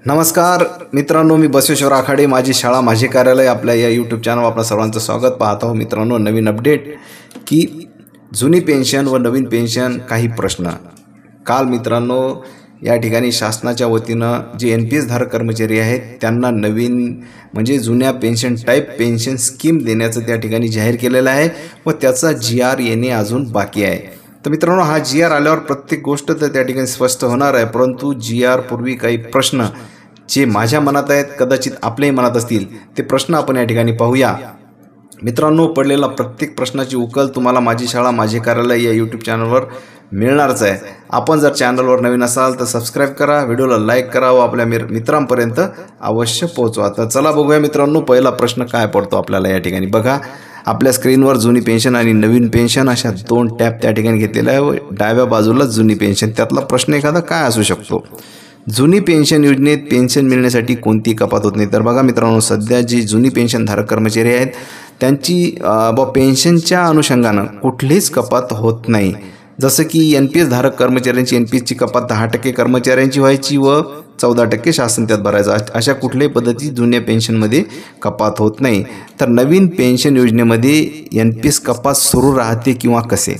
नमस्कार मित्रांनो, मी बसवेश्वर आखाडे, माझी शाळा माझे कार्यालय आपल्या या यूट्यूब चॅनलवर आपलं सर्वांचं स्वागत पाहत आहोत. मित्रांनो, नवीन अपडेट की जुनी पेन्शन व नवीन पेन्शन काही प्रश्न. काल मित्रांनो या ठिकाणी शासनाच्या वतीनं जे NPS धारक कर्मचारी आहेत त्यांना नवीन म्हणजे जुन्या पेन्शन टाईप पेन्शन स्कीम देण्याचं त्या ठिकाणी जाहीर केलेलं आहे व त्याचा GR येणे अजून बाकी आहे. तर मित्रांनो, हा GR आल्यावर प्रत्येक गोष्ट तर त्या ठिकाणी स्पष्ट होणार आहे, परंतु GR पूर्वी काही प्रश्न जे माझ्या मनात आहेत, कदाचित आपल्याही मनात असतील, ते प्रश्न आपण या ठिकाणी पाहूया. मित्रांनो, पडलेला प्रत्येक प्रश्नाची उकल तुम्हाला माझी शाळा माझे कार्यालय या यूट्यूब चॅनलवर मिळणारच आहे. आपण जर चॅनलवर नवीन असाल तर सबस्क्राईब करा, व्हिडिओला लाईक करा व आपल्या मित्रांपर्यंत अवश्य पोहोचवा. तर चला बघूया मित्रांनो, पहिला प्रश्न काय पडतो आपल्याला. या ठिकाणी बघा, आपल्या स्क्रीनवर जुनी पेन्शन आणि नवीन पेन्शन अशा दोन टॅब त्या ठिकाणी घेतलेल्या आहे व डाव्या बाजूला जुनी पेन्शन. त्यातला प्रश्न एखादा काय असू शकतो? जुनी पेन्शन योजनेत पेन्शन मिळण्यासाठी कोणती कपात होत नाही. तर बघा मित्रांनो, सध्या जी जुनी पेन्शन धारक कर्मचारी आहेत त्यांची पेन्शनच्या अनुषंगानं कुठलीच कपात होत नाही. जसं की NPS धारक कर्मचाऱ्यांची NPSची कपात 10% कर्मचाऱ्यांची व्हायची व 14% शासन त्यात भरायचं. अशा कुठल्याही पद्धती जुन्या पेन्शनमध्ये कपात होत नाही. तर नवीन पेन्शन योजनेमध्ये NPS कपात सुरू राहते किंवा कसे,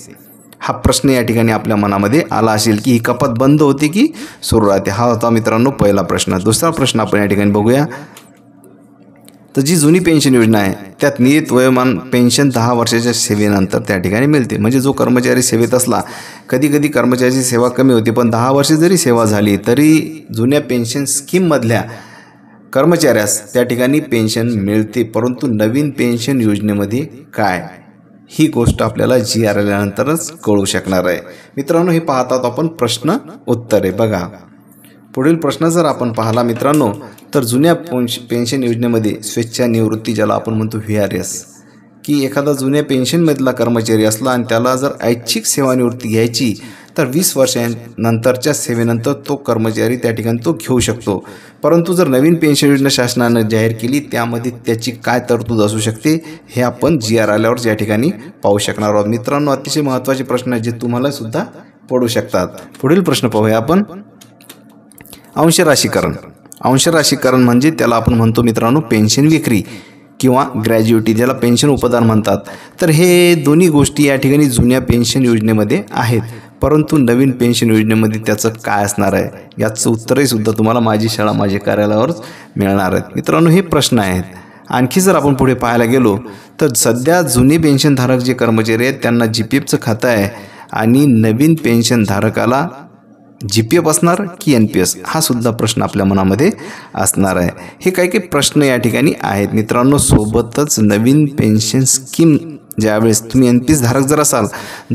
हा प्रश्न या ठिकाणी आपल्या मनामध्ये आला असेल की ही कपात बंद होते की सुरू राहते. हा होता मित्रांनो पहिला प्रश्न. दुसरा प्रश्न आपण या ठिकाणी बघूया. तर जी जुनी पेन्शन योजना आहे त्यात नियत वयोमान पेन्शन 10 वर्षाच्या सेवेनंतर त्या ठिकाणी मिळते. म्हणजे जो कर्मचारी सेवेत असला, कधी कधी कर्मचाऱ्याची सेवा कमी होती, पण 10 वर्षे जरी सेवा झाली तरी जुन्या पेन्शन स्कीममधल्या कर्मचाऱ्यास त्या ठिकाणी पेन्शन मिळते. परंतु नवीन पेन्शन योजनेमध्ये काय, ही गोष्ट आपल्याला GR आल्यानंतरच कळू शकणार आहे. मित्रांनो, हे पाहत आहोत आपण प्रश्न उत्तरे. बघा, पुढील प्रश्न जर आपण पाहिला मित्रांनो, तर जुन्या पेन्शन योजनेमध्ये स्वेच्छानिवृत्ती, ज्याला आपण म्हणतो VRS, की एखादा जुन्या पेन्शनमधला कर्मचारी असला आणि त्याला जर ऐच्छिक सेवानिवृत्ती घ्यायची तर 20 वर्षांनंतरच्या सेवेनंतर तो कर्मचारी त्या ठिकाणी तो घेऊ शकतो. परंतु जर नवीन पेन्शन योजना शासनानं जाहीर केली त्यामध्ये त्याची काय तरतूद असू शकते हे आपण GR आल्यावर या ठिकाणी पाहू शकणार आहोत. मित्रांनो, अतिशय महत्त्वाचे प्रश्न आहेत जे तुम्हाला सुद्धा पडू शकतात. पुढील प्रश्न पाहूया आपण. अंशराशीकरण. अंशराशीकरण म्हणजे त्याला आपण म्हणतो मित्रांनो पेन्शन विक्री किंवा ग्रॅज्युइटी, ज्याला पेन्शन उपदान म्हणतात. तर हे दोन्ही गोष्टी या ठिकाणी जुन्या पेन्शन योजनेमध्ये आहेत, परंतु नवीन पेन्शन योजनेमध्ये त्याचं काय असणार आहे याचं उत्तरही सुद्धा तुम्हाला माझी शाळा माझे कार्यालयावरच मिळणार आहेत. मित्रांनो, हे प्रश्न आहेत. आणखी जर आपण पुढे पाहायला गेलो तर सध्या जुने पेन्शनधारक जे कर्मचारी आहेत त्यांना GPFचं खातं आहे आणि नवीन पेन्शनधारकाला GPF असणार की NPS, हा सुद्धा प्रश्न आपल्या मनामध्ये असणार आहे. हे काही काही प्रश्न या ठिकाणी आहेत मित्रांनो. सोबतच नवीन पेन्शन स्कीम ज्यावेळेस तुम्ही NPS धारक जर असाल,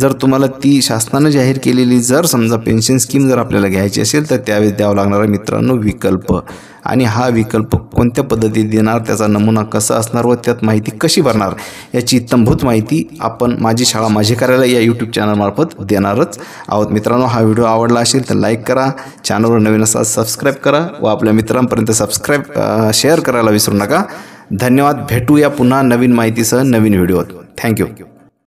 जर तुम्हाला ती शासनानं जाहीर केलेली जर समजा पेन्शन स्कीम जर आपल्याला घ्यायची असेल तर त्यावेळेस द्यावं लागणार आहे मित्रांनो विकल्प. आणि हा विकल्प कोणत्या पद्धतीत देणार, त्याचा नमुना कसा असणार व त्यात माहिती कशी भरणार याची तंभूत माहिती आपण माझी शाळा माझे कार्यालय या यूट्यूब चॅनलमार्फत देणारच आहोत. मित्रांनो, हा व्हिडिओ आवडला असेल तर लाईक करा, चॅनलवर नवीन असाल सबस्क्राईब करा व आपल्या मित्रांपर्यंत शेअर करायला विसरू नका. धन्यवाद. भेटूया पुन्हा नवीन माहितीसह नवीन व्हिडिओत. थँक्यू.